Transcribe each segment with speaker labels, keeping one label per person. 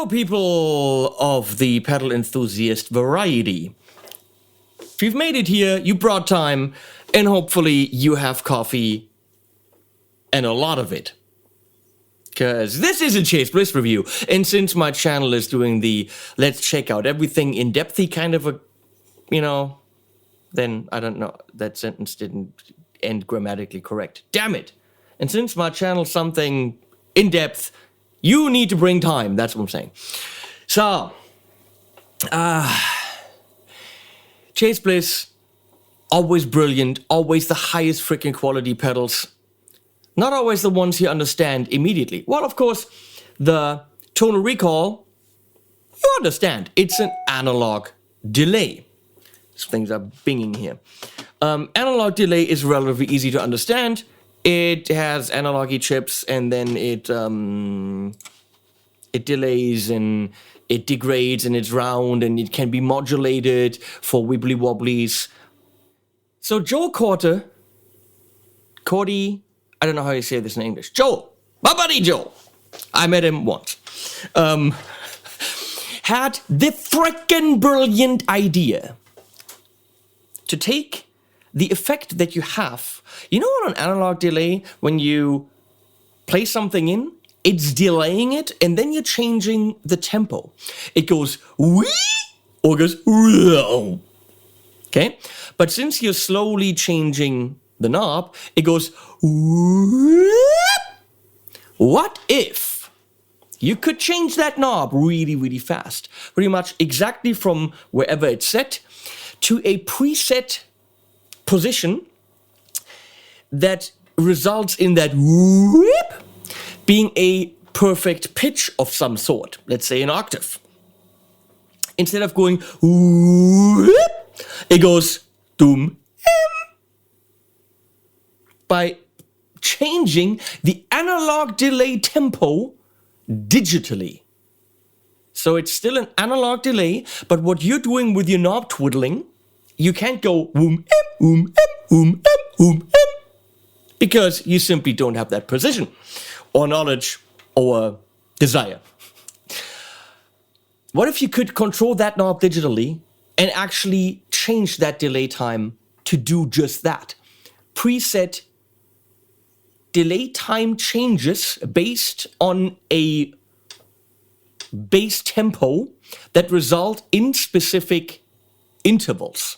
Speaker 1: Hello, people of the pedal enthusiast variety. If you've made it here, you brought time, and hopefully you have coffee, and a lot of it. because this is a Chase Bliss review. And since my channel is doing the let's check out everything in-depthy kind of a, you know, then I don't know, that sentence didn't end grammatically correct. Damn it. And since my channel's something in-depth, you need to bring time. That's what I'm saying. So, Chase Bliss, always brilliant, always the highest freaking quality pedals. Not always the ones you understand immediately. Well, of course, the tonal recall, you understand. It's an analog delay. These things are binging here. Analog delay is relatively easy to understand. It has analog chips, and then it delays and it degrades and it's round and it can be modulated for wibbly wobblies. So Joel Cordy, I don't know how you say this in English. Joel, my buddy Joel, I met him once, had the frickin' brilliant idea to take the effect that you have. You know, on an analog delay, when you play something in, it's delaying it, and then you're changing the tempo. It goes wee, or it goes whoa. Okay? But since you're slowly changing the knob, it goes whoop. What if you could change that knob really, really fast? Pretty much exactly from wherever it's set to a preset position that results in that whoop being a perfect pitch of some sort, let's say an octave. Instead of going whoop, it goes doom. By changing the analog delay tempo digitally. So it's still an analog delay, but what you're doing with your knob twiddling, you can't go woom, because you simply don't have that precision or knowledge or desire. What if you could control that knob digitally and actually change that delay time to do just that? Preset delay time changes based on a bass tempo that result in specific intervals.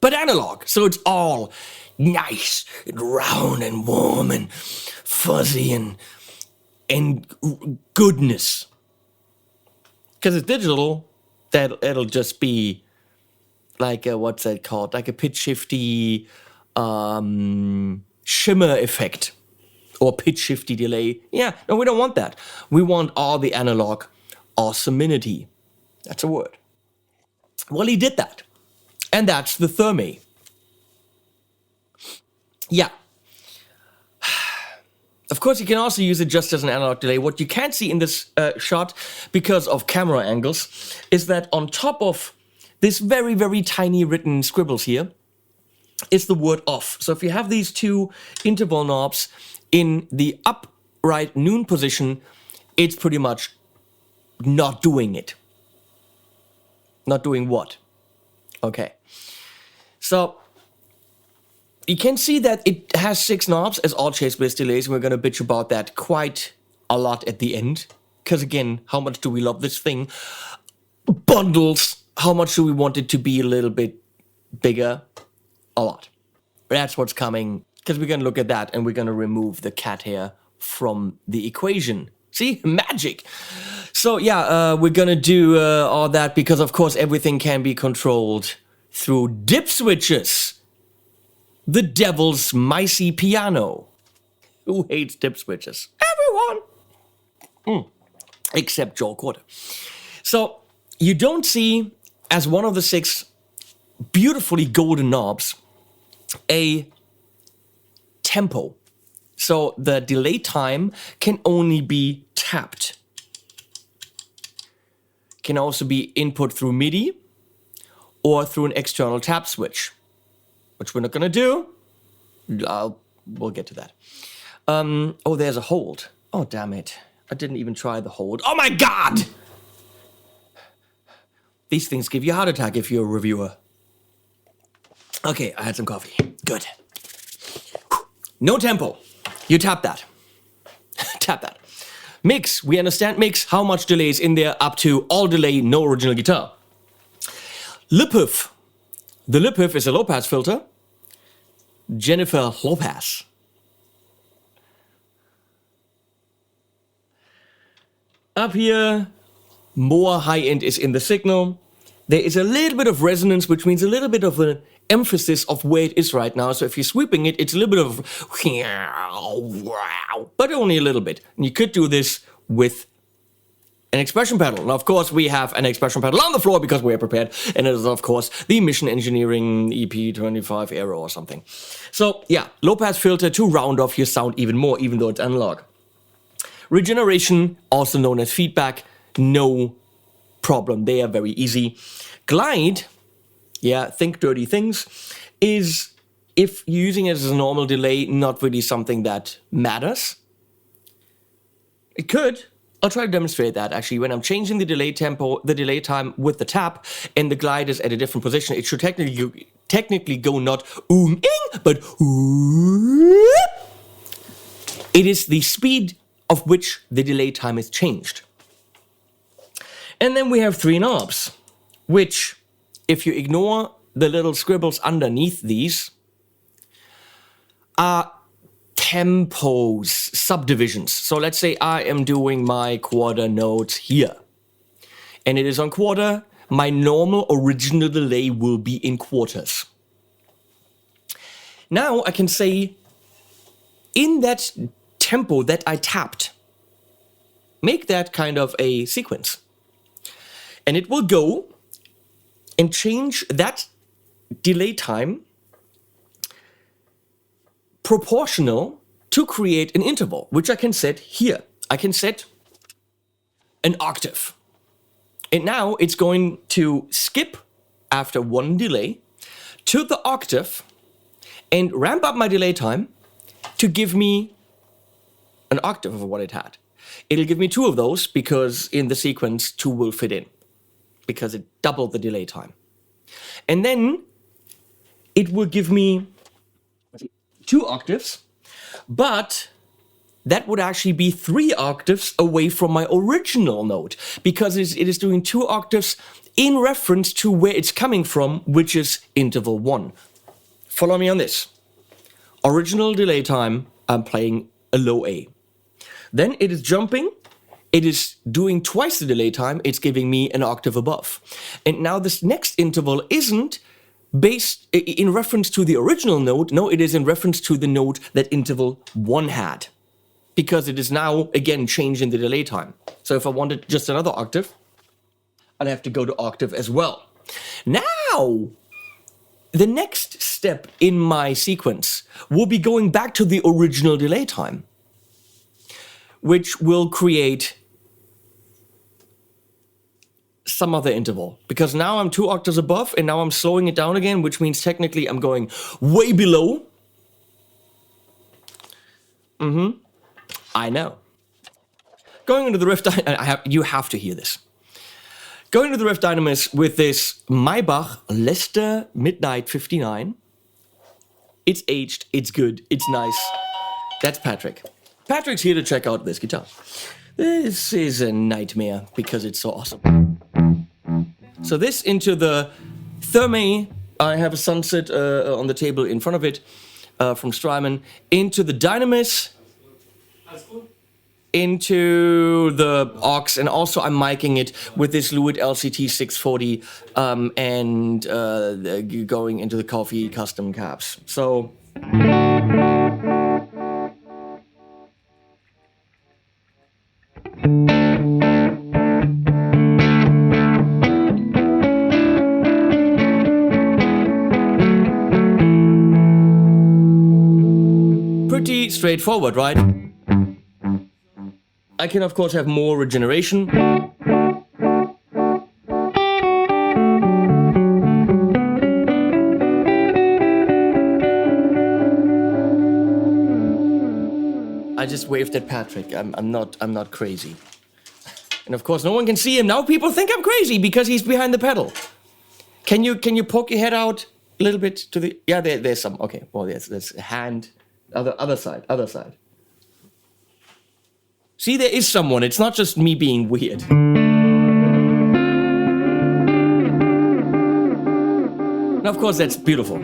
Speaker 1: But analog, so it's all nice and round and warm and fuzzy and goodness. Because it's digital, it'll just be like a, what's that called? Like a pitch shifty shimmer effect or pitch shifty delay. Yeah, no, we don't want that. We want all the analog awesomenity. That's a word. Well, he did that. And that's the THERMAE. Yeah. Of course, you can also use it just as an analog delay. What you can't see in this shot, because of camera angles, is that on top of this very, very tiny written scribbles here, is the word off. So if you have these two interval knobs in the upright noon position, it's pretty much not doing it. Not doing what? Okay. So you can see that it has 6 knobs as all Chase Bliss delays, and we're going to bitch about that quite a lot at the end. Because again, how much do we love this thing? Bundles. How much do we want it to be a little bit bigger? A lot. That's what's coming, because we're going to look at that and we're going to remove the cat hair from the equation. See? Magic! So yeah, we're going to do all that because of course everything can be controlled through dip switches. The devil's micey piano. Who hates dip switches? Everyone! Except Joel Cordy. So you don't see, as one of the 6 beautifully golden knobs, a tempo. So the delay time can only be tapped. Can also be input through MIDI or through an external tap switch, which we're not gonna do. We'll get to that. Oh, there's a hold. Oh, damn it. I didn't even try the hold. Oh my God! These things give you a heart attack if you're a reviewer. Okay, I had some coffee. Good. No tempo. You tap that. Tap that. Mix, we understand mix, how much delay is in there, up to all delay, no original guitar. Lip-Huff. The Lip-Huff is a low-pass filter. Jennifer Lopez. Up here, more high-end is in the signal. There is a little bit of resonance, which means a little bit of an emphasis of where it is right now. So if you're sweeping it, it's a little bit of, but only a little bit. And you could do this with an expression pedal. Now, of course, we have an expression pedal on the floor because we are prepared. And it is, of course, the Mission Engineering EP25 Aero or something. So yeah, low-pass filter to round off your sound even more, even though it's analog. Regeneration, also known as feedback, no problem. They are very easy. Glide, yeah, think dirty things, is, if you're using it as a normal delay, not really something that matters. It could. I'll try to demonstrate that actually. When I'm changing the delay tempo, the delay time with the tap, and the glide is at a different position, it should technically go not ing, but it is the speed of which the delay time is changed. And then we have 3 knobs, which, if you ignore the little scribbles underneath these, are tempos, subdivisions. So let's say I am doing my quarter notes here, and it is on quarter. My normal original delay will be in quarters. Now I can say, in that tempo that I tapped, make that kind of a sequence. And it will go and change that delay time proportional to create an interval, which I can set here. I can set an octave. And now it's going to skip after 1 delay to the octave and ramp up my delay time to give me an octave of what it had. It'll give me 2 of those because in the sequence 2 will fit in, because it doubled the delay time. And then it will give me 2 octaves, but that would actually be 3 octaves away from my original note, because it is doing 2 octaves in reference to where it's coming from, which is interval 1. Follow me on this. Original delay time, I'm playing a low A. Then it is jumping. It is doing twice the delay time. It's giving me an octave above. And now this next interval isn't based in reference to the original note. No, it is in reference to the note that interval 1 had, because it is now, again, changing the delay time. So if I wanted just another octave, I'd have to go to octave as well. Now, the next step in my sequence will be going back to the original delay time, which will create some other interval, because now I'm 2 octaves above and now I'm slowing it down again, which means technically I'm going way below. I know. Going into the Revv, you have to hear this. Going into the Revv Dynamis with this Maybach Leicester Midnight 59. It's aged, it's good, it's nice. That's Patrick. Patrick's here to check out this guitar. This is a nightmare because it's so awesome. So this into the THERMAE. I have a Sunset on the table in front of it from Strymon. Into the Dynamis. Into the aux, and also I'm miking it with this Lewitt LCT 640 and going into the Coffee custom caps. So pretty straightforward, right? I can, of course, have more regeneration. I just waved at Patrick. I'm not crazy. And of course, no one can see him. Now people think I'm crazy because he's behind the pedal. Can you poke your head out a little bit to the... Yeah, there's some... Okay, well, there's a hand. Other side. See, there is someone. It's not just me being weird. Now, of course, that's beautiful.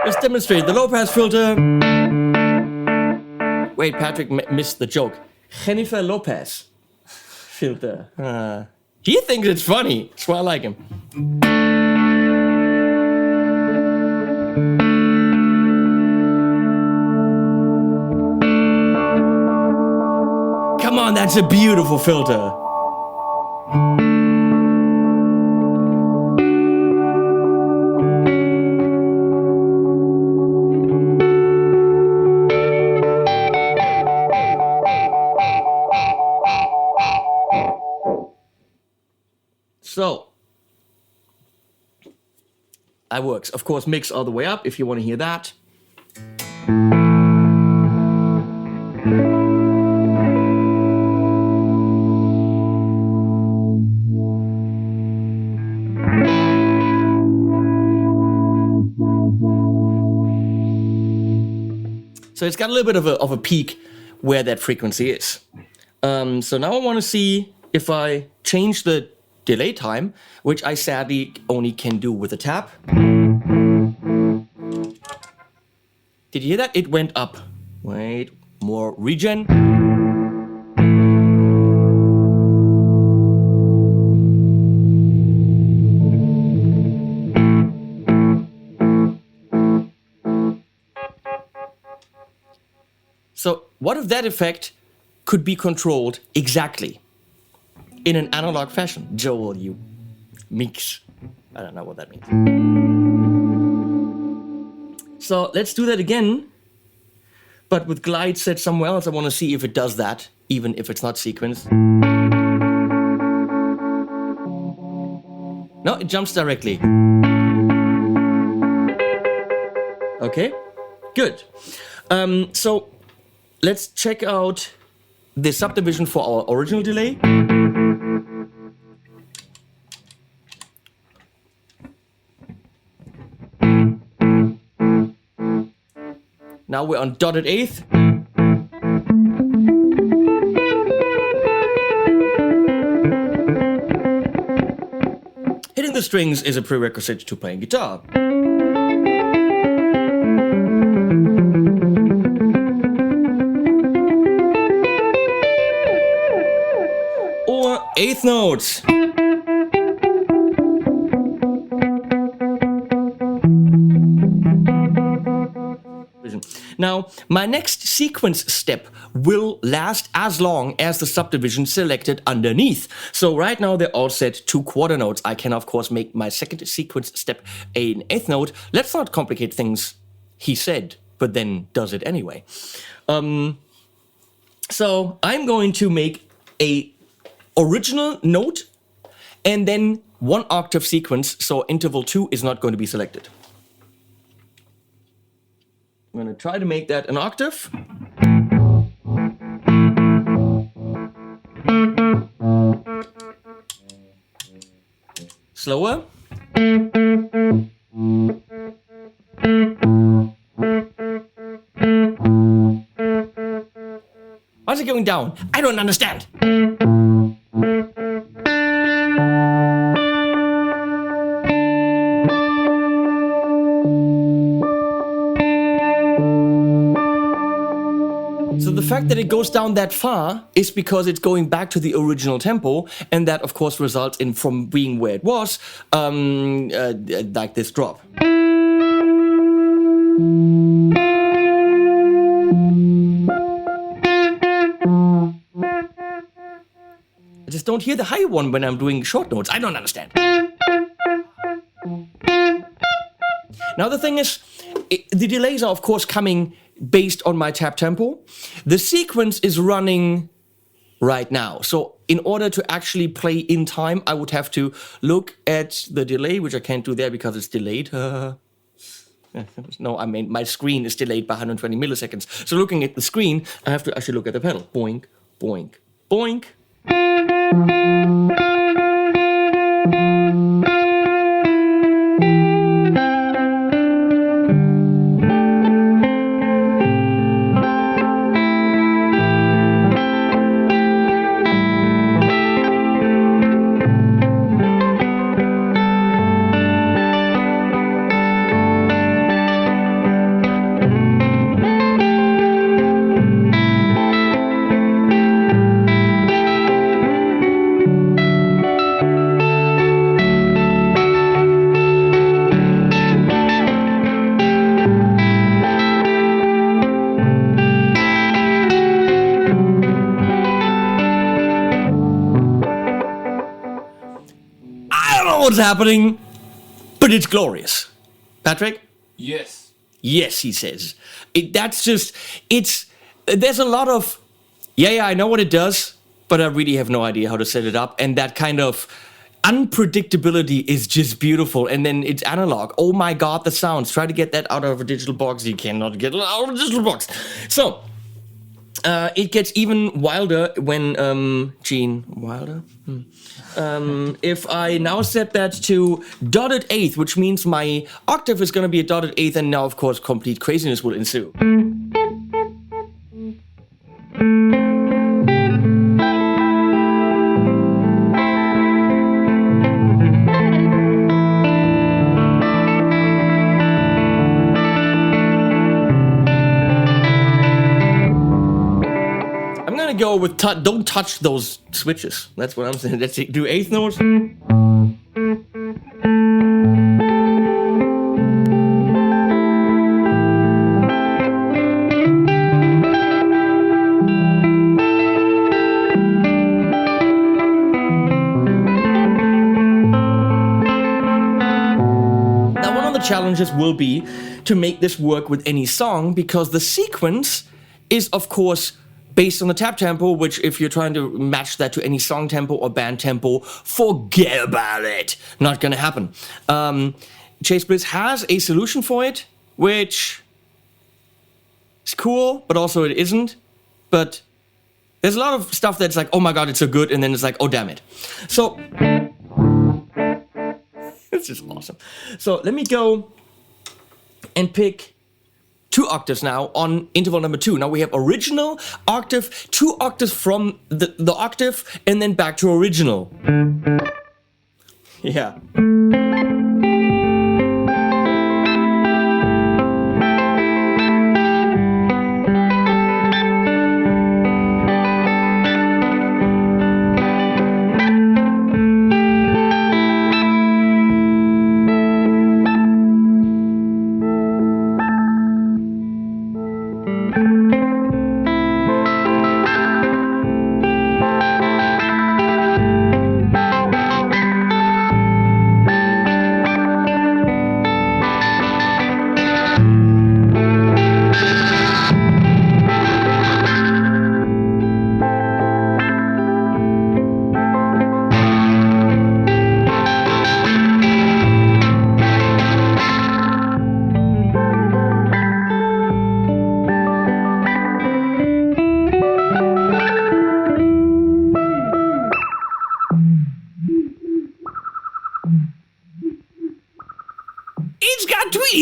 Speaker 1: Let's demonstrate the low-pass filter. Wait, Patrick missed the joke. Jennifer Lopez filter. He thinks it's funny. That's why I like him. Come on, that's a beautiful filter. So, that works. Of course, mix all the way up if you want to hear that. So it's got a little bit of a peak where that frequency is. So now I want to see if I change the delay time, which I sadly only can do with a tap. Did you hear that? It went up. Wait, more regen. So what if that effect could be controlled exactly in an analog fashion? Joel, you mix. I don't know what that means. So let's do that again, but with glide set somewhere else. I want to see if it does that, even if it's not sequenced. No, it jumps directly. Okay, good. So let's check out the subdivision for our original delay. Now we're on dotted eighth. Hitting the strings is a prerequisite to playing guitar. Or eighth notes. Now, my next sequence step will last as long as the subdivision selected underneath. So right now they're all set to quarter notes. I can of course make my second sequence step an eighth note. Let's not complicate things, he said, but then does it anyway. So I'm going to make a original note and then one octave sequence, so interval 2 is not going to be selected. I'm going to try to make that an octave. Slower. Why is it going down? I don't understand. So the fact that it goes down that far is because it's going back to the original tempo, and that of course results in, from being where it was, like this drop. I just don't hear the high one when I'm doing short notes. I don't understand. Now the thing is, the delays are of course coming based on my tap tempo. The sequence is running right now. So in order to actually play in time, I would have to look at the delay, which I can't do there because it's delayed. No, I mean, my screen is delayed by 120 milliseconds. So looking at the screen, I have to actually look at the pedal. Boink, boink, boink. What's happening, but it's glorious. Patrick?
Speaker 2: Yes.
Speaker 1: Yes, he says. There's a lot of, yeah, I know what it does, but I really have no idea how to set it up. And that kind of unpredictability is just beautiful. And then it's analog. Oh my God, the sounds. Try to get that out of a digital box. You cannot get it out of a digital box. So, it gets even wilder when, Gene Wilder? If I now set that to dotted eighth, which means my octave is going to be a dotted eighth, and now, of course, complete craziness will ensue. Go with don't touch those switches. That's what I'm saying. Let's do eighth notes. Now one of the challenges will be to make this work with any song, because the sequence is, of course, based on the tap tempo, which if you're trying to match that to any song tempo or band tempo, forget about it. Not gonna happen. Chase Bliss has a solution for it, which is cool, but also it isn't. But there's a lot of stuff that's like, oh my God, it's so good, and then it's like, oh damn it. So, it's just awesome. So let me go and pick 2 octaves now on interval number 2. Now we have original octave, 2 octaves from the octave, and then back to original. Yeah.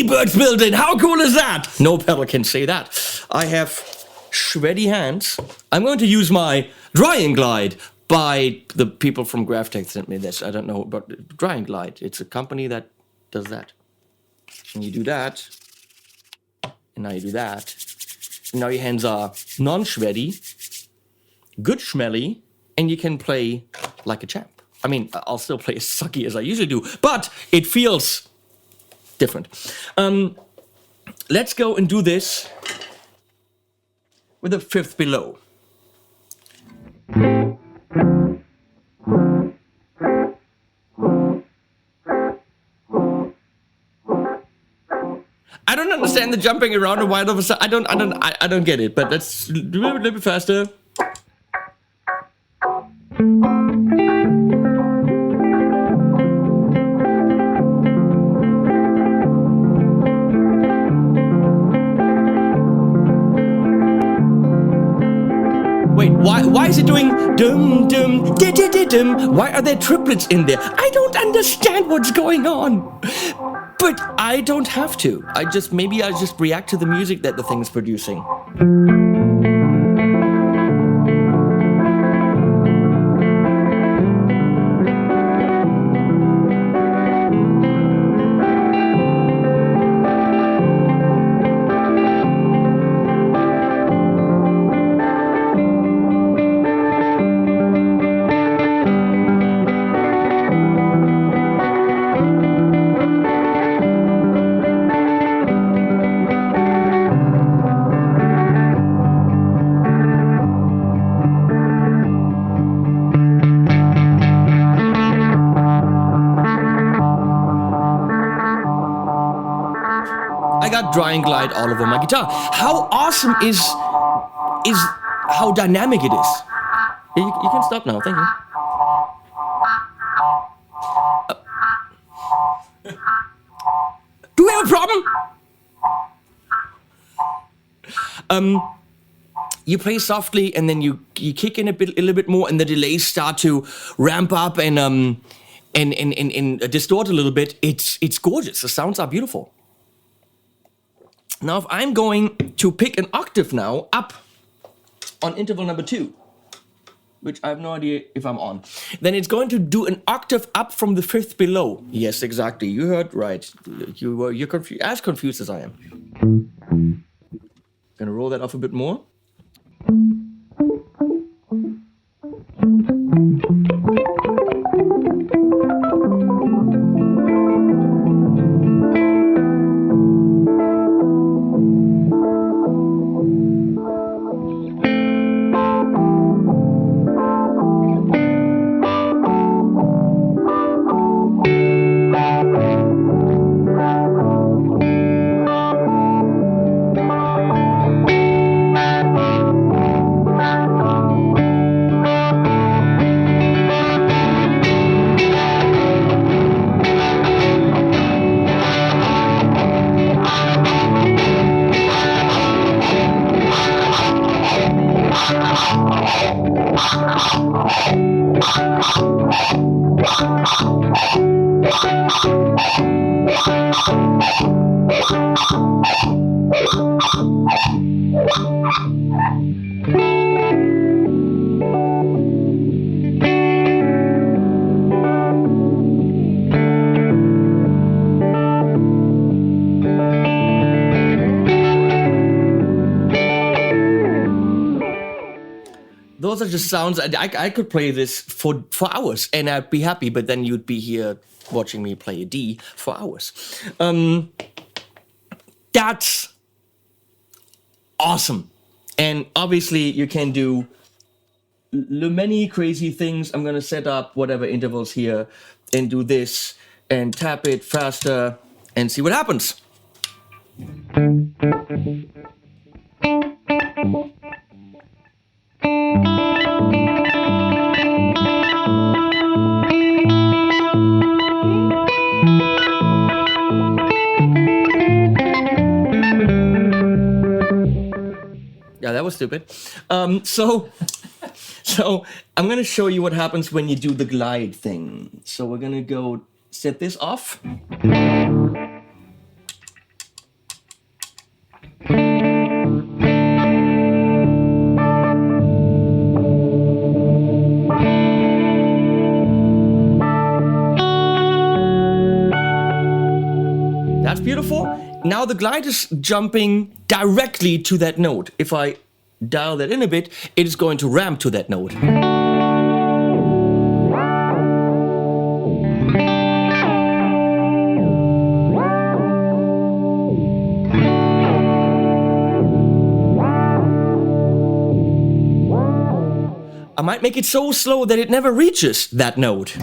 Speaker 1: Birds built in. How cool is that? No pedal can say that. I have shreddy hands. I'm going to use my Dry and Glide by the people from Graphtech sent me this. I don't know about Dry and Glide. It's a company that does that. And you do that. And now you do that. And now your hands are non-shreddy, good schmelly, and you can play like a champ. I mean, I'll still play as sucky as I usually do, but it feels different. Let's go and do this with a fifth below. I don't understand the jumping around and why all of a sudden I don't get it, but let's do it a little bit faster. Why is it doing dum dum di di di dum? Why are there triplets in there? I don't understand what's going on. But I don't have to. Maybe I just react to the music that the thing's producing. Dry and glide all over my guitar. How awesome is how dynamic it is. You can stop now, thank you. Do we have a problem? You play softly and then you kick in a little bit more, and the delays start to ramp up and distort a little bit. It's gorgeous. The sounds are beautiful. Now, if I'm going to pick an octave now up on interval number 2, which I have no idea if I'm on, then it's going to do an octave up from the 5th below. Yes, exactly. You heard right. You're as confused as I am. Gonna roll that off a bit more. Those are just sounds. I could play this for hours and I'd be happy, but then you'd be here watching me play a D for hours. That's awesome. And obviously you can do many crazy things. I'm gonna set up whatever intervals here and do this and tap it faster and see what happens. Yeah, that was stupid. So I'm gonna show you what happens when you do the glide thing. So we're gonna go set this off. That's beautiful. Now the glide is jumping directly to that note. If I dial that in a bit, it is going to ramp to that note. I might make it so slow that it never reaches that note.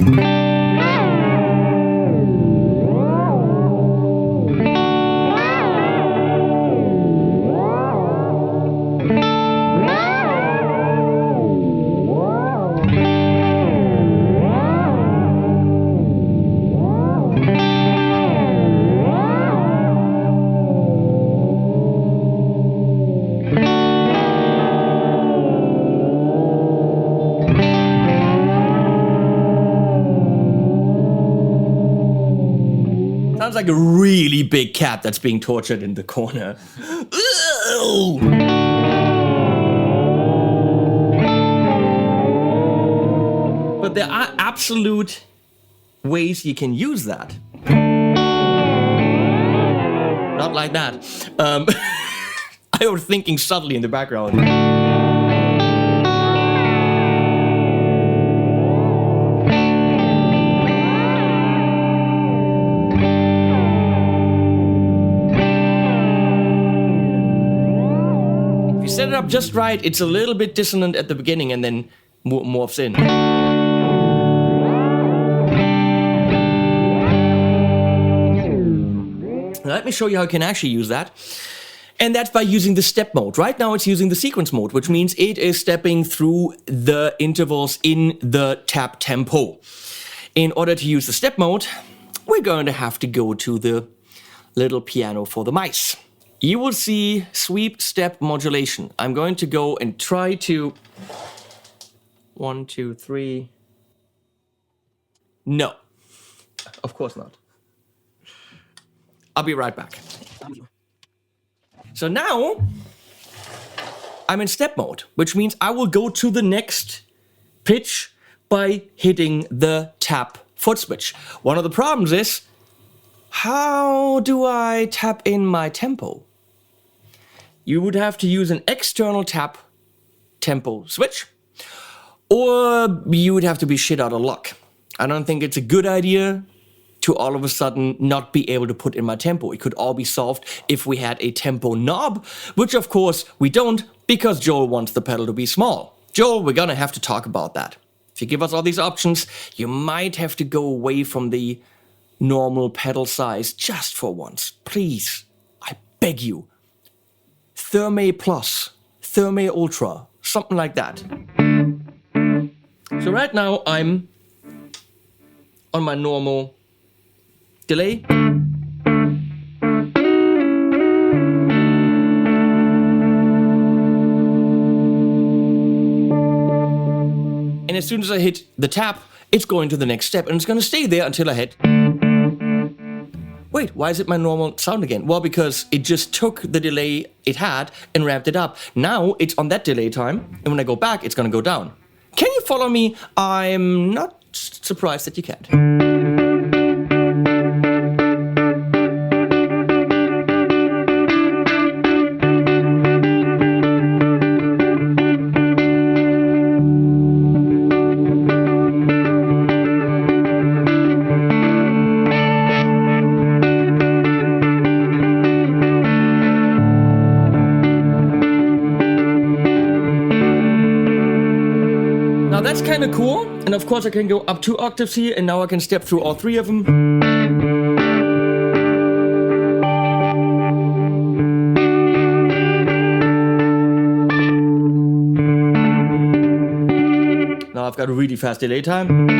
Speaker 1: Sounds like a really big cat that's being tortured in the corner. But there are absolute ways you can use that. Not like that. I was thinking subtly in the background. If you set it up just right, it's a little bit dissonant at the beginning and then morphs in. Let me show you how you can actually use that. And that's by using the step mode. Right now it's using the sequence mode, which means it is stepping through the intervals in the tap tempo. In order to use the step mode, we're going to have to go to the little piano for the mice. You will see sweep step modulation. I'm going to go and try to... 1, 2, 3... No. Of course not. I'll be right back. So now, I'm in step mode, which means I will go to the next pitch by hitting the tap foot switch. One of the problems is, how do I tap in my tempo? You would have to use an external tap tempo switch, or you would have to be shit out of luck. I don't think it's a good idea to all of a sudden not be able to put in my tempo. It could all be solved if we had a tempo knob, which of course we don't, because Joel wants the pedal to be small. Joel, we're gonna have to talk about that. If you give us all these options, you might have to go away from the normal pedal size just for once. Please, I beg you. THERMAE Plus, THERMAE Ultra, something like that. So right now I'm on my normal delay. And as soon as I hit the tap, it's going to the next step and it's going to stay there until I hit. Wait, why is it my normal sound again? Well, because it just took the delay it had and ramped it up. Now it's on that delay time, and when I go back, it's going to go down. Can you follow me? I'm not surprised that you can't. Now that's kind of cool, and of course I can go up 2 octaves here, and now I can step through all 3 of them. Now I've got a really fast delay time.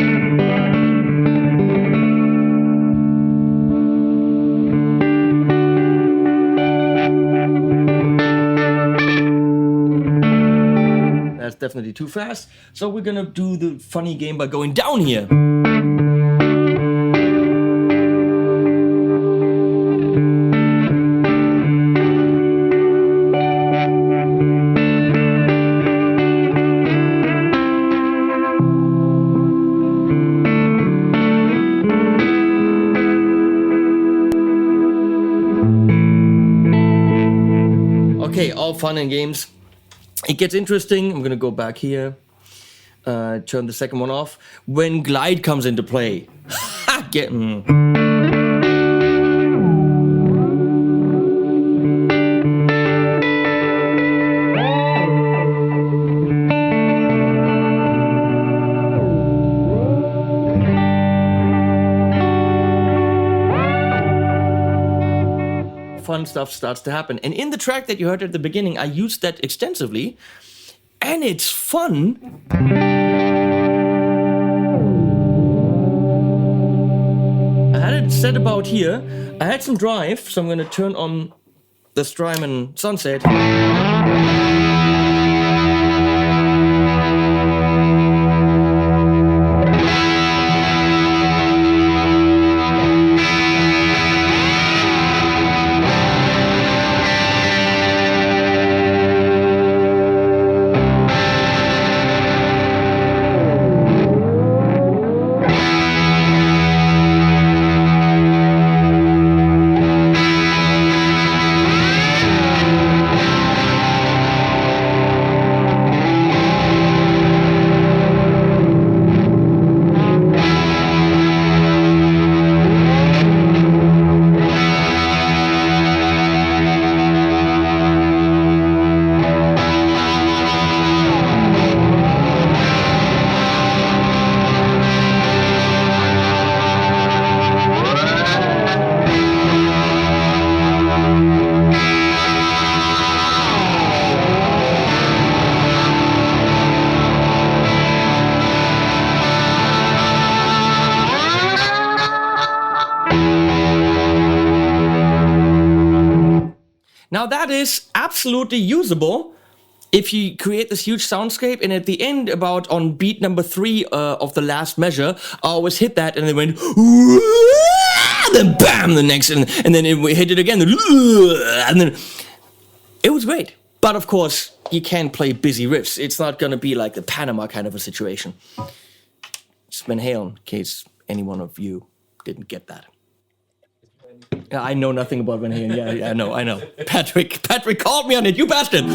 Speaker 1: Definitely too fast, so we're gonna do the funny game by going down here. Okay, all fun and games. It gets interesting. I'm gonna go back here, turn the second one off. When glide comes into play, fun stuff starts to happen. And in the track that you heard at the beginning, I used that extensively, and it's fun. I had it set about here. I had some drive, so I'm going to turn on the Strymon Sunset. Now that is absolutely usable if you create this huge soundscape, and at the end, about on beat number 3 of the last measure, I always hit that and then went, and then bam, the next, and then we hit it again, and then it was great. But of course, you can't play busy riffs. It's not gonna be like the Panama kind of a situation. It's Van Halen, in case any one of you didn't get that. I know nothing about Van Halen. Yeah, I know. Patrick called me on it, you bastard.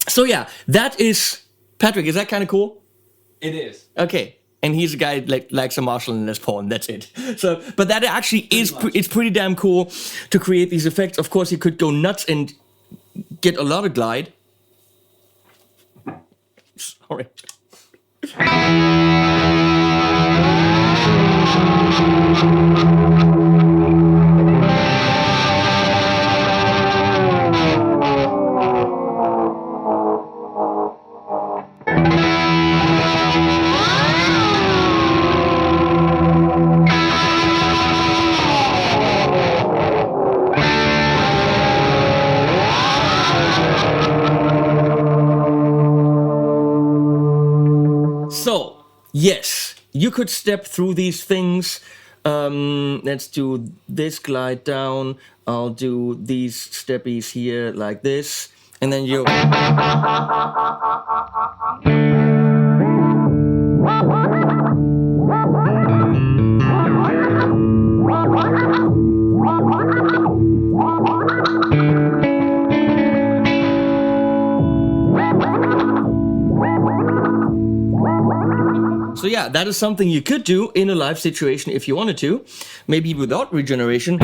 Speaker 1: So yeah, that is Patrick. Is that kind of cool?
Speaker 2: It is.
Speaker 1: Okay, and he's a guy like a Marshall and Les Paul, and that's it. So, but that actually is it's pretty damn cool to create these effects. Of course, you could go nuts and get a lot of glide. Sorry. So, yes, you could step through these things. Let's do this glide down. I'll do these steppies here like this. And then you... So yeah, that is something you could do in a live situation if you wanted to, maybe without regeneration.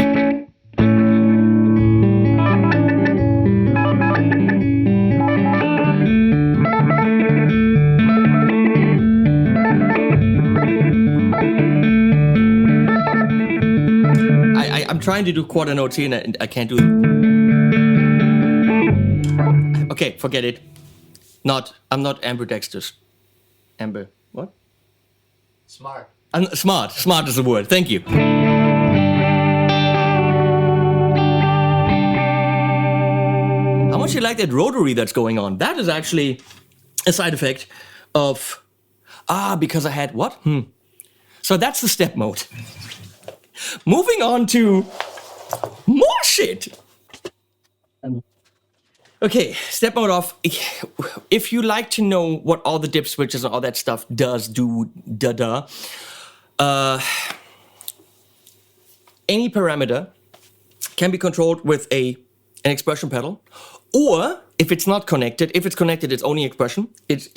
Speaker 1: I'm trying to do quarter notes here and I can't do it. Okay, forget it. I'm not ambidextrous. What?
Speaker 2: Smart.
Speaker 1: Smart is the word. Thank you. How much you like that rotary that's going on? That is actually a side effect of... because I had what? So that's the step mode. Moving on to more shit. Okay, step mode off. If you like to know what all the dip switches and all that stuff does, any parameter can be controlled with an expression pedal, or if it's not connected, if it's connected, it's only expression. If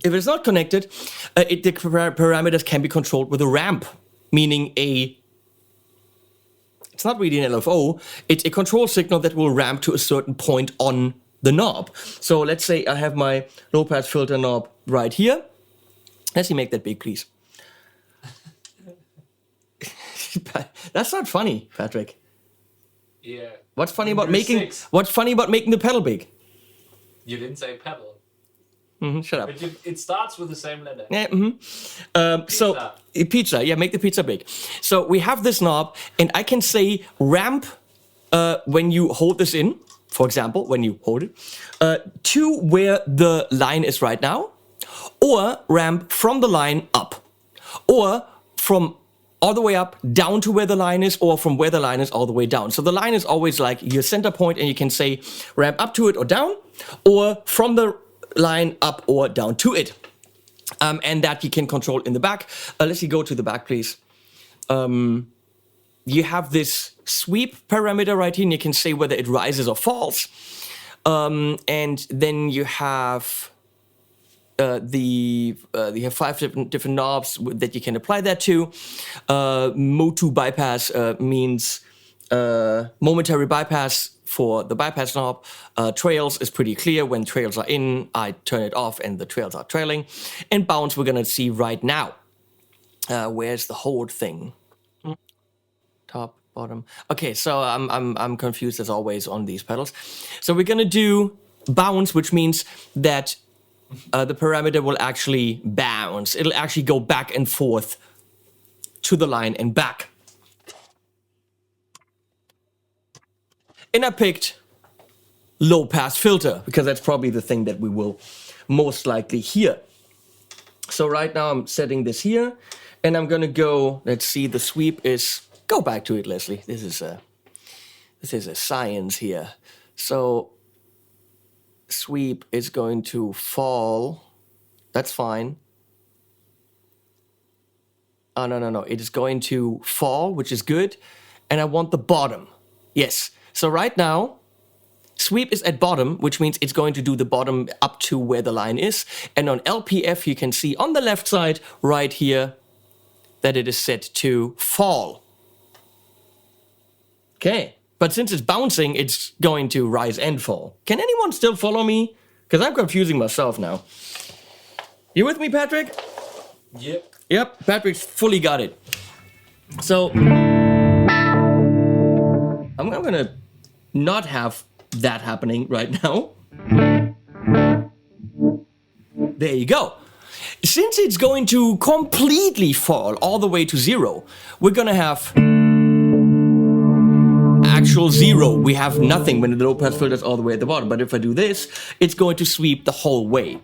Speaker 1: it's not connected, the parameters can be controlled with a ramp, meaning it's not really an LFO, it's a control signal that will ramp to a certain point on the knob. So let's say I have my low pass filter knob right here. Let's see, make that big, please. That's not funny, Patrick.
Speaker 2: Yeah.
Speaker 1: What's funny about making the pedal big?
Speaker 2: You didn't say pedal.
Speaker 1: Shut up.
Speaker 2: But it starts with the same letter.
Speaker 1: Yeah, so pizza, yeah, make the pizza big. So we have this knob, and I can say ramp when you hold this in, for example, when you hold it, to where the line is right now, or ramp from the line up, or from all the way up down to where the line is, or from where the line is all the way down. So the line is always like your center point, and you can say ramp up to it or down, or from the line up or down to it. And that you can control in the back. Let's go to the back, please. You have this sweep parameter right here, and you can say whether it rises or falls. And then you have you have 5 different knobs that you can apply that to. Mode 2 bypass means momentary bypass for the bypass knob. Trails is pretty clear. When trails are in, I turn it off and the trails are trailing. And bounce we're gonna see right now. Where's the hold thing? Top, bottom. Okay, so I'm confused as always on these pedals. So we're gonna do bounce, which means that the parameter will actually bounce. It'll actually go back and forth to the line and back. And I picked low pass filter because that's probably the thing that we will most likely hear. So right now I'm setting this here and I'm gonna go, let's see, the sweep is, go back to it, Leslie. This is a science here. So sweep is going to fall. That's fine. Oh, no. It is going to fall, which is good. And I want the bottom. Yes. So right now, sweep is at bottom, which means it's going to do the bottom up to where the line is. And on LPF, you can see on the left side right here that it is set to fall. Okay. But since it's bouncing, it's going to rise and fall. Can anyone still follow me? Because I'm confusing myself now. You with me, Patrick?
Speaker 2: Yep.
Speaker 1: Yep, Patrick's fully got it. So I'm gonna not have that happening right now. There you go. Since it's going to completely fall all the way to 0, we're gonna have actual 0. We have nothing when the low pass filter is all the way at the bottom. But if I do this, it's going to sweep the whole way.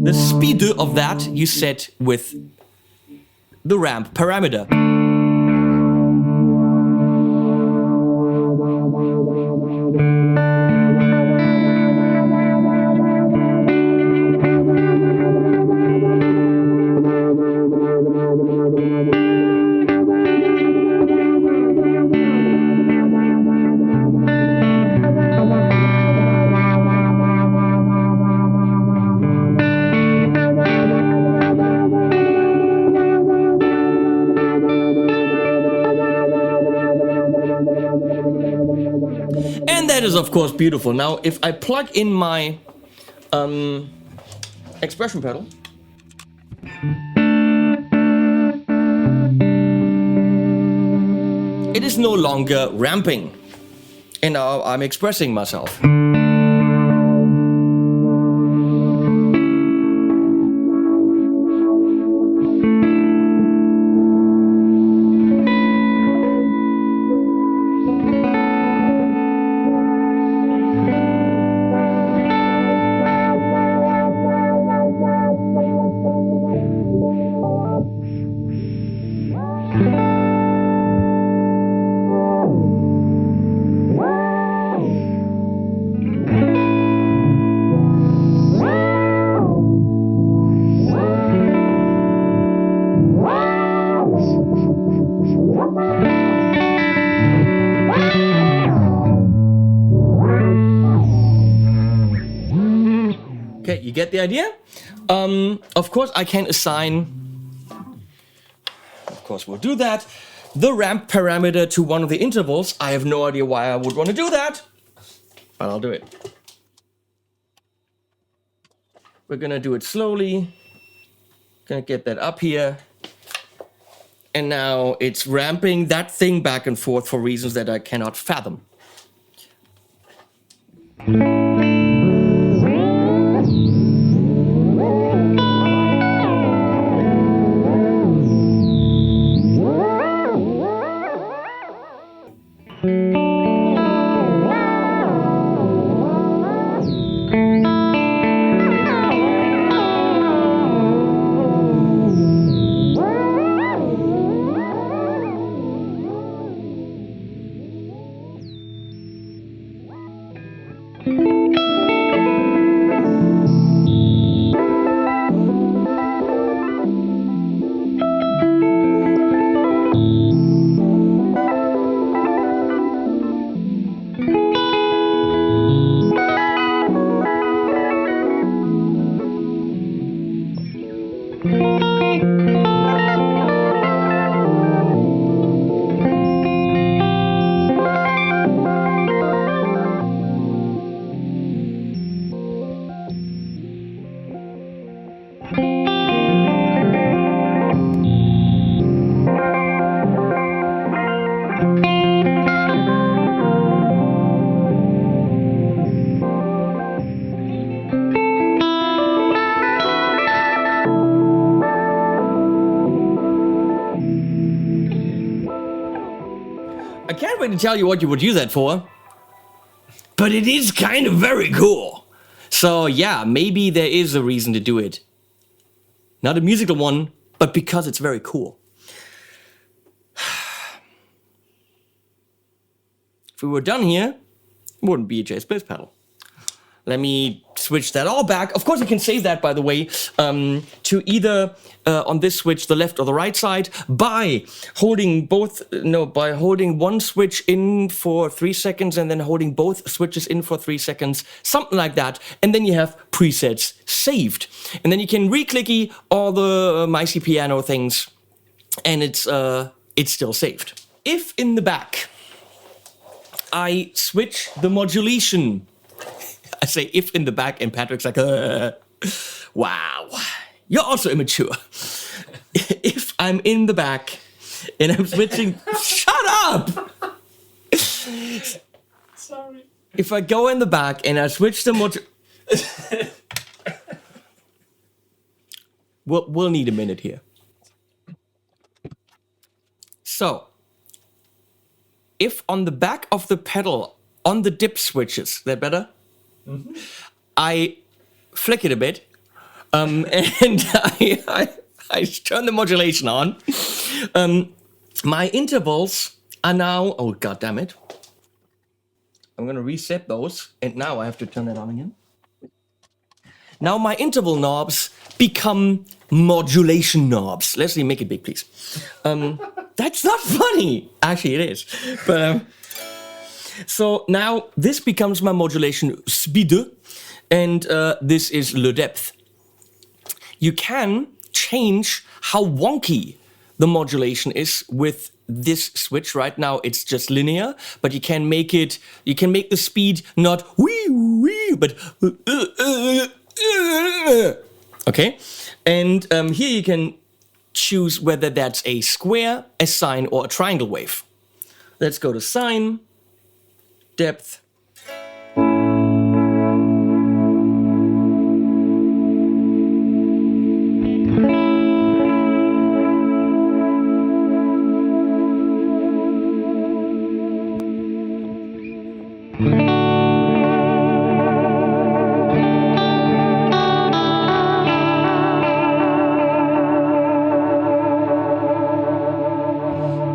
Speaker 1: The speed of that you set with the ramp parameter. And that is of course beautiful. Now if I plug in my expression pedal, it is no longer ramping. And now I'm expressing myself. Okay, you get the idea? Of course, I can assign, of course we'll do that, the ramp parameter to one of the intervals. I have no idea why I would want to do that, but I'll do it. We're gonna do it slowly. Gonna get that up here. And now it's ramping that thing back and forth for reasons that I cannot fathom.
Speaker 3: Thank you.
Speaker 1: can't really tell you what you would use that for, but it is kind of very cool. So yeah, maybe there is a reason to do it. Not a musical one, but because it's very cool. If we were done here, it wouldn't be a Jazz Bliss pedal. Let me switch that all back. Of course, you can save that, by the way, to either on this switch, the left or the right side, by holding by holding one switch in for 3 seconds and then holding both switches in for 3 seconds, something like that. And then you have presets saved. And then you can re-clicky all the Micey piano things, and it's still saved. If in the back I switch the modulation, I say if in the back, and Patrick's like, wow, you're also immature. If I'm in the back and I'm switching, shut up!
Speaker 2: Sorry.
Speaker 1: If I go in the back and I switch the we'll need a minute here. So, if on the back of the pedal, on the dip switches, that better? Mm-hmm. I flick it a bit, and I turn the modulation on. My intervals are now, oh god damn it. I'm gonna reset those, and now I have to turn that on again. Now my interval knobs become modulation knobs. Leslie, make it big, please. That's not funny. Actually, it is. But so now this becomes my modulation speed, and this is le depth. You can change how wonky the modulation is with this switch. Right now it's just linear, but you can make the speed not wee wee, but okay. And here you can choose whether that's a square, a sine, or a triangle wave. Let's go to sine, depth.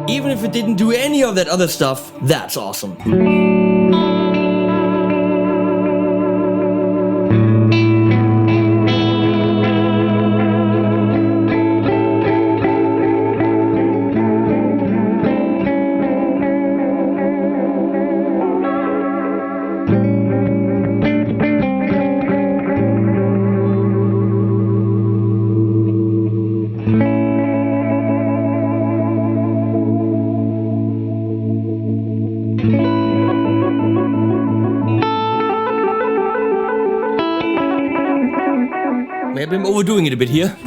Speaker 1: Even if it didn't do any of that other stuff, that's awesome. Maybe I'm overdoing it a bit here.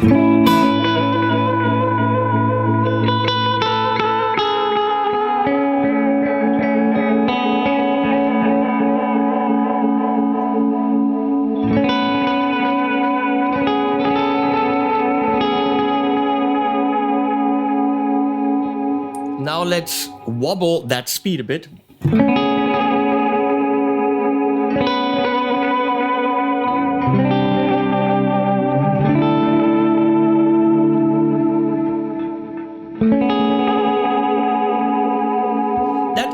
Speaker 1: Now let's wobble that speed a bit.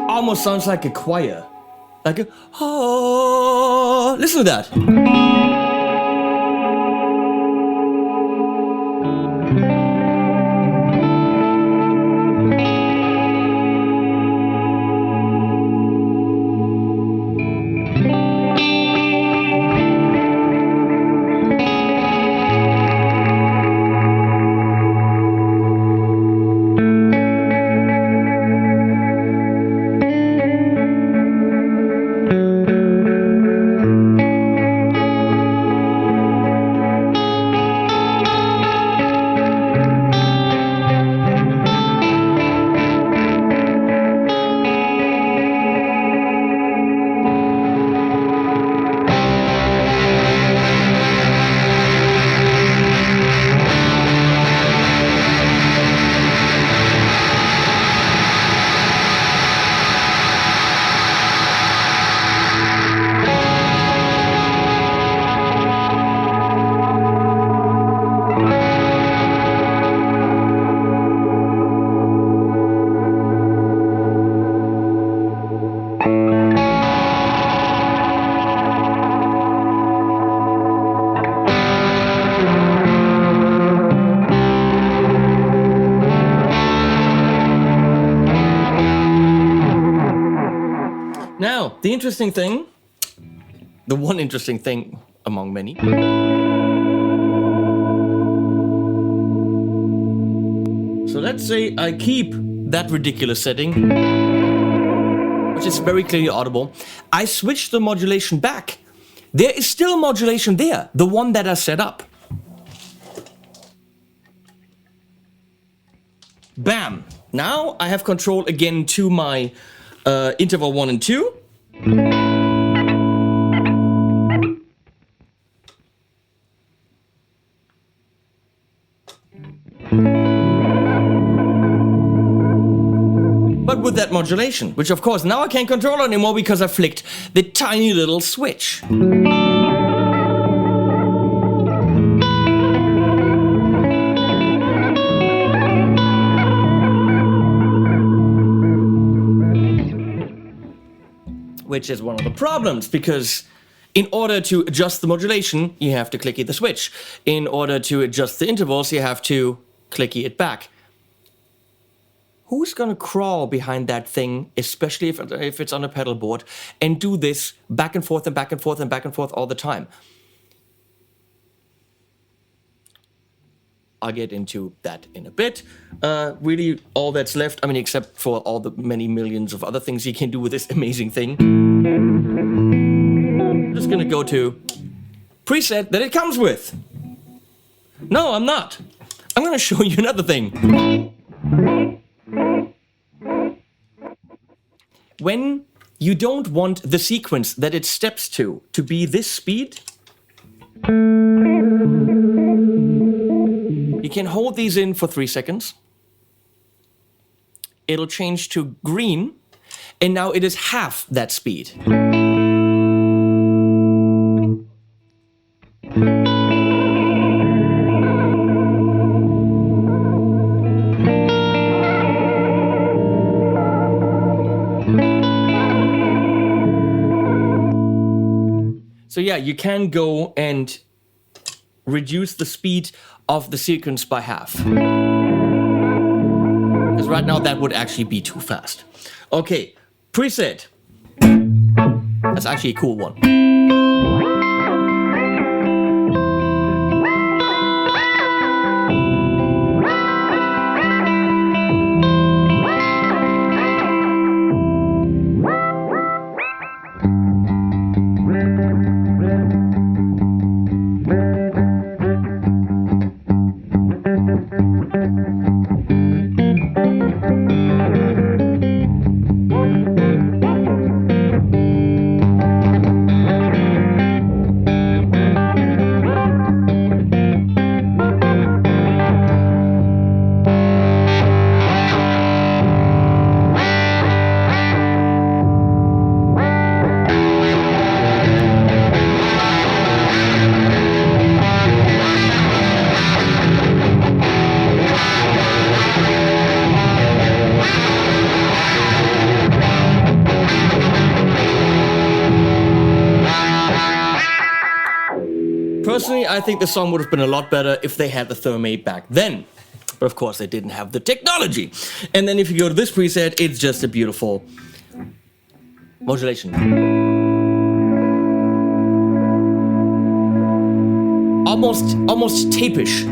Speaker 1: Almost sounds like a choir, like a oh. Listen to that. the interesting thing, the one interesting thing among many, so let's say I keep that ridiculous setting, which is very clearly audible. I switch the modulation back. There is still modulation there, the one that I set up. Bam! Now I have control again to my interval 1 and 2. But with that modulation, which of course now I can't control anymore because I flicked the tiny little switch. Which is one of the problems, because in order to adjust the modulation, you have to clicky the switch. In order to adjust the intervals, you have to clicky it back. Who's gonna crawl behind that thing, especially if it's on a pedal board, and do this back and forth and back and forth and back and forth all the time? I'll get into that in a bit. Really, all that's left, I mean, except for all the many millions of other things you can do with this amazing thing. I'm just gonna go to preset that it comes with. No, I'm not. I'm gonna show you another thing. When you don't want the sequence that it steps to be this speed, you can hold these in for 3 seconds. It'll change to green, and now it is half that speed. So yeah, you can go and reduce the speed of the sequence by half. Because right now that would actually be too fast. Okay, preset. That's actually a cool one. Personally, I think the song would have been a lot better if they had the THERMAE back then. But of course, they didn't have the technology. And then if you go to this preset, it's just a beautiful modulation. Almost tape-ish.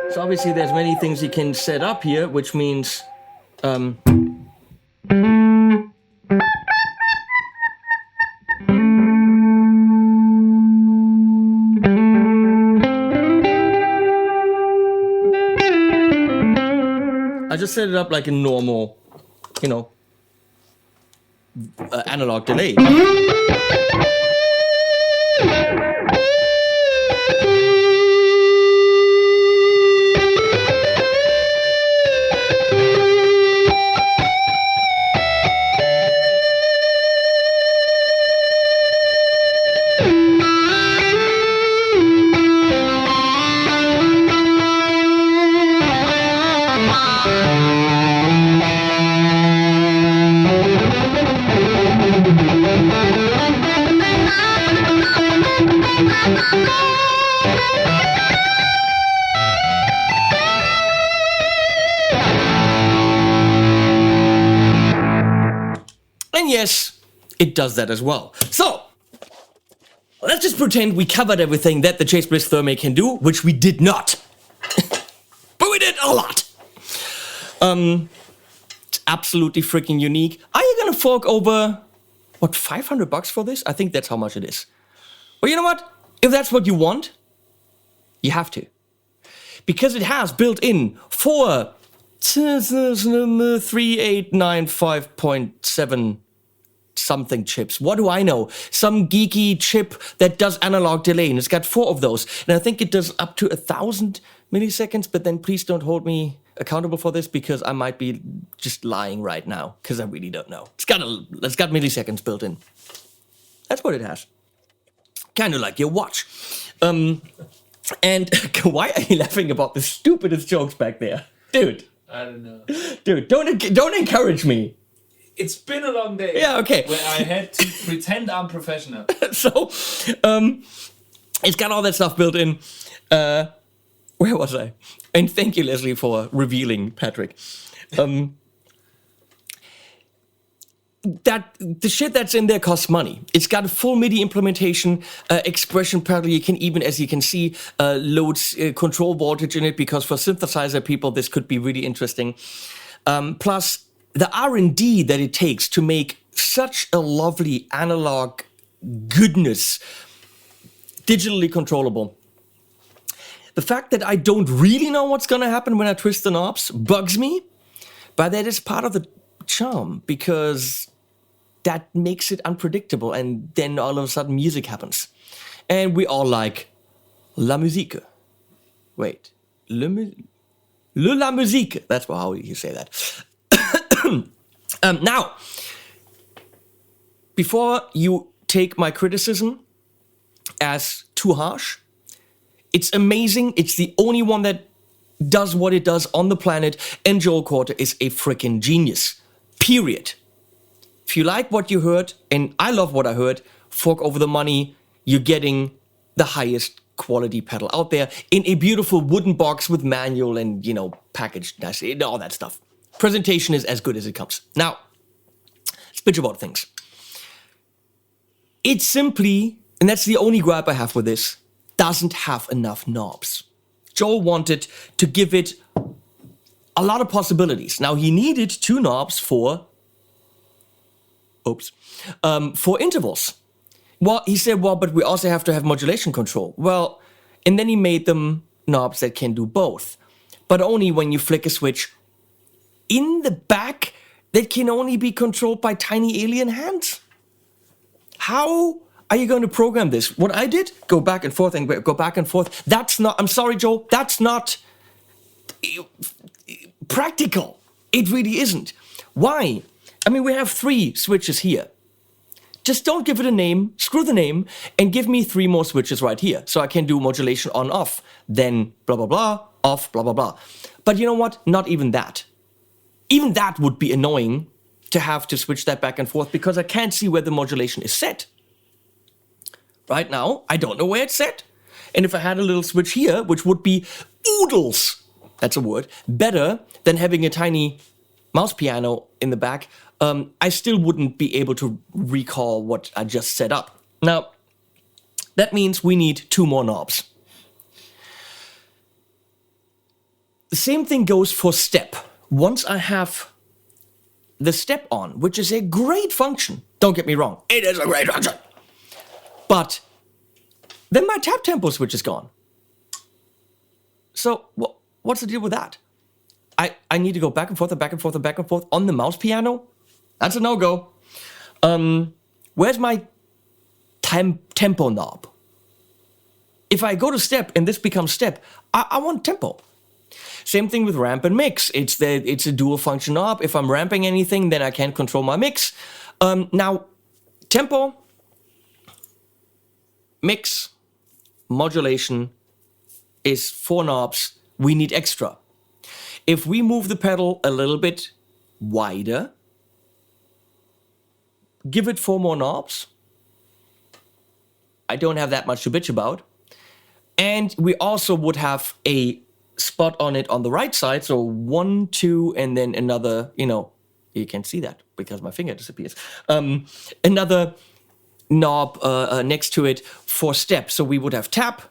Speaker 1: So obviously there's many things you can set up here, which means I just set it up like a normal, you know, analog delay. yes, it does that as well. So, let's just pretend we covered everything that the Chase Bliss THERMAE can do, which we did not. But we did a lot. It's absolutely freaking unique. Are you gonna fork over, what, $500 for this? I think that's how much it is. Well, you know what? If that's what you want, you have to. Because it has built in 4 3895.7 something chips. What do I know? Some geeky chip that does analog delay, and it's got 4 of those. And I think it does up to 1,000 milliseconds, but then please don't hold me accountable for this because I might be just lying right now because I really don't know. It's got milliseconds built in. That's what it has. Kind of like your watch. And why are you laughing about the stupidest jokes back there? Dude.
Speaker 2: I don't know.
Speaker 1: Dude, don't encourage me.
Speaker 2: It's been a long day.
Speaker 1: Yeah, okay.
Speaker 2: Where I had to pretend I'm professional.
Speaker 1: So, it's got all that stuff built in. Where was I? And thank you, Leslie, for revealing Patrick. That the shit that's in there costs money. It's got a full MIDI implementation, expression pedal. You can even, as you can see, load control voltage in it because for synthesizer people, this could be really interesting. Plus, the R&D that it takes to make such a lovely analog goodness, digitally controllable. The fact that I don't really know what's going to happen when I twist the knobs bugs me, but that is part of the charm because that makes it unpredictable and then all of a sudden music happens. And we all like la musique. Wait, la musique. That's how you say that. Now, before you take my criticism as too harsh, it's amazing. It's the only one that does what it does on the planet, and Joel Corter is a freaking genius. Period. If you like what you heard, and I love what I heard, fork over the money, you're getting the highest quality pedal out there in a beautiful wooden box with manual and, you know, packaged nicely, all that stuff. Presentation is as good as it comes. Now, let's bitch about things. It simply, and that's the only gripe I have with this, doesn't have enough knobs. Joel wanted to give it a lot of possibilities. Now, he needed 2 knobs for intervals. Well, he said, well, but we also have to have modulation control. Well, and then he made them knobs that can do both, but only when you flick a switch in the back that can only be controlled by tiny alien hands. How are you going to program this? What I did, go back and forth and go back and forth. That's not, I'm sorry, Joe, that's not practical. It really isn't. Why? I mean, we have 3 switches here. Just don't give it a name, screw the name, and give me 3 more switches right here. So I can do modulation on, off, then blah, blah, blah, off, blah, blah, blah. But you know what? Not even that. Even that would be annoying to have to switch that back and forth because I can't see where the modulation is set. Right now, I don't know where it's set. And if I had a little switch here, which would be oodles, that's a word, better than having a tiny mouse piano in the back, I still wouldn't be able to recall what I just set up. Now, that means we need 2 more knobs. The same thing goes for step. Once I have the step on, which is a great function, don't get me wrong, it is a great function. But then my tap tempo switch is gone. So what's the deal with that? I need to go back and forth and back and forth and back and forth on the mouse piano? That's a no-go. Where's my tempo knob? If I go to step and this becomes step, I want tempo. Same thing with ramp and mix. It's a dual function knob. If I'm ramping anything, then I can't control my mix. Now, tempo, mix, modulation is 4 knobs. We need extra. If we move the pedal a little bit wider, give it 4 more knobs, I don't have that much to bitch about. And we also would have a spot on it on the right side. So 1, 2, and then another, you know, you can see that. because my finger disappears. Another knob next to it for step. So we would have tap,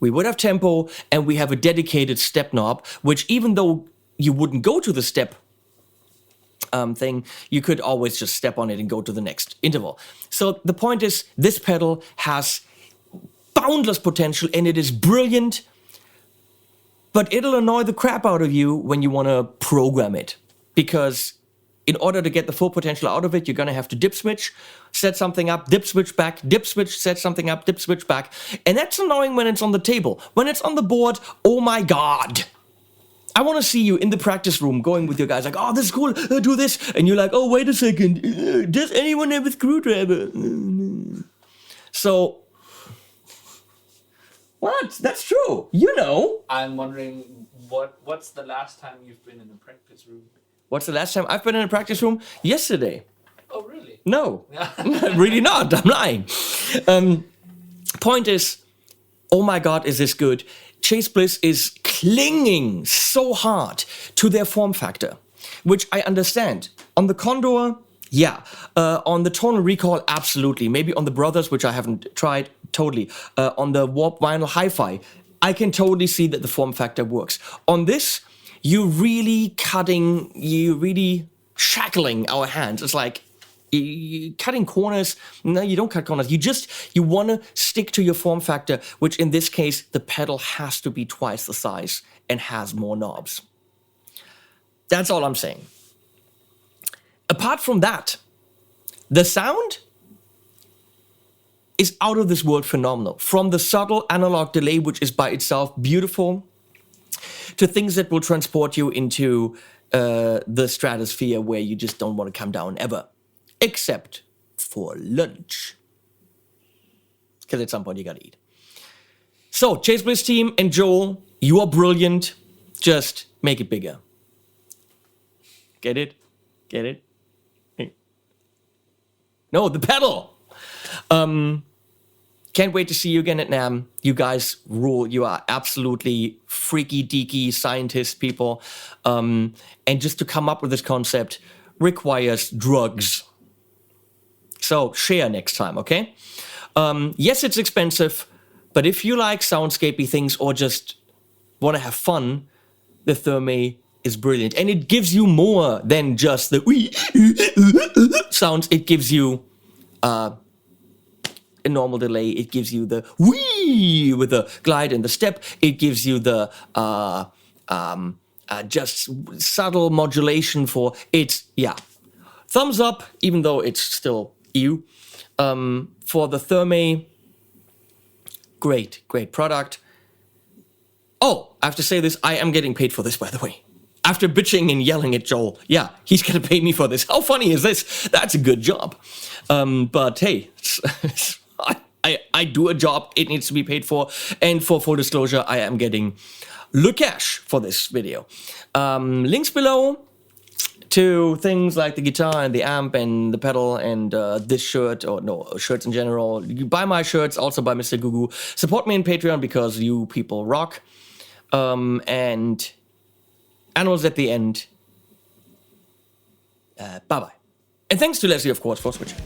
Speaker 1: we would have tempo, and we have a dedicated step knob, which even though you wouldn't go to the step thing, you could always just step on it and go to the next interval. So the point is, this pedal has boundless potential and it is brilliant, but it'll annoy the crap out of you when you want to program it. Because in order to get the full potential out of it, you're going to have to dip switch, set something up, dip switch back, dip switch, set something up, dip switch back. And that's annoying when it's on the table. When it's on the board, oh my God. I want to see you in the practice room going with your guys like, oh, this is cool, do this. And you're like, oh, wait a second, does anyone have a screwdriver? So, what? That's true. You know.
Speaker 2: I'm wondering, what's the last time you've been in a practice room?
Speaker 1: What's the last time I've been in a practice room? Yesterday.
Speaker 2: Oh, really?
Speaker 1: No. Really not. I'm lying. Point is, oh my God, is this good? Chase Bliss is clinging so hard to their form factor, which I understand. On the Condor, yeah. On the Tonal Recall, absolutely. Maybe on the Brothers, which I haven't tried, totally. On the Warp Vinyl Hi-Fi, I can totally see that the form factor works. On this, you're really shackling our hands. It's like, you cutting corners. No, you don't cut corners. You want to stick to your form factor, which in this case, the pedal has to be twice the size and has more knobs. That's all I'm saying. Apart from that, the sound is out of this world phenomenal. From the subtle analog delay, which is by itself beautiful, to things that will transport you into the stratosphere where you just don't want to come down ever. Except for lunch. Because at some point you gotta eat. So, Chase Bliss team and Joel, you are brilliant. Just make it bigger. Get it? Get it? No, the pedal! Can't wait to see you again at NAMM. You guys rule. You are absolutely freaky deaky scientist people. And just to come up with this concept requires drugs. So share next time, okay? Yes, it's expensive, but if you like soundscapey things or just want to have fun, the THERMAE is brilliant. And it gives you more than just the sounds. It gives you a normal delay. It gives you the wee with the glide and the step. It gives you the just subtle modulation for it. Yeah. Thumbs up, even though it's still ew. For the THERMAE, great product. Oh, I have to say this, I am getting paid for this, by the way. After bitching and yelling at Joel, yeah, he's gonna pay me for this. How funny is this? That's a good job. But hey, I do a job, it needs to be paid for. And for full disclosure, I am getting le cash for this video. Links below to things like the guitar and the amp and the pedal and this shirt, or no, shirts in general. You buy my shirts, also by Mr. Gugu. Support me on Patreon because you people rock. And animals at the end. Bye-bye. And thanks to Leslie, of course, for switching.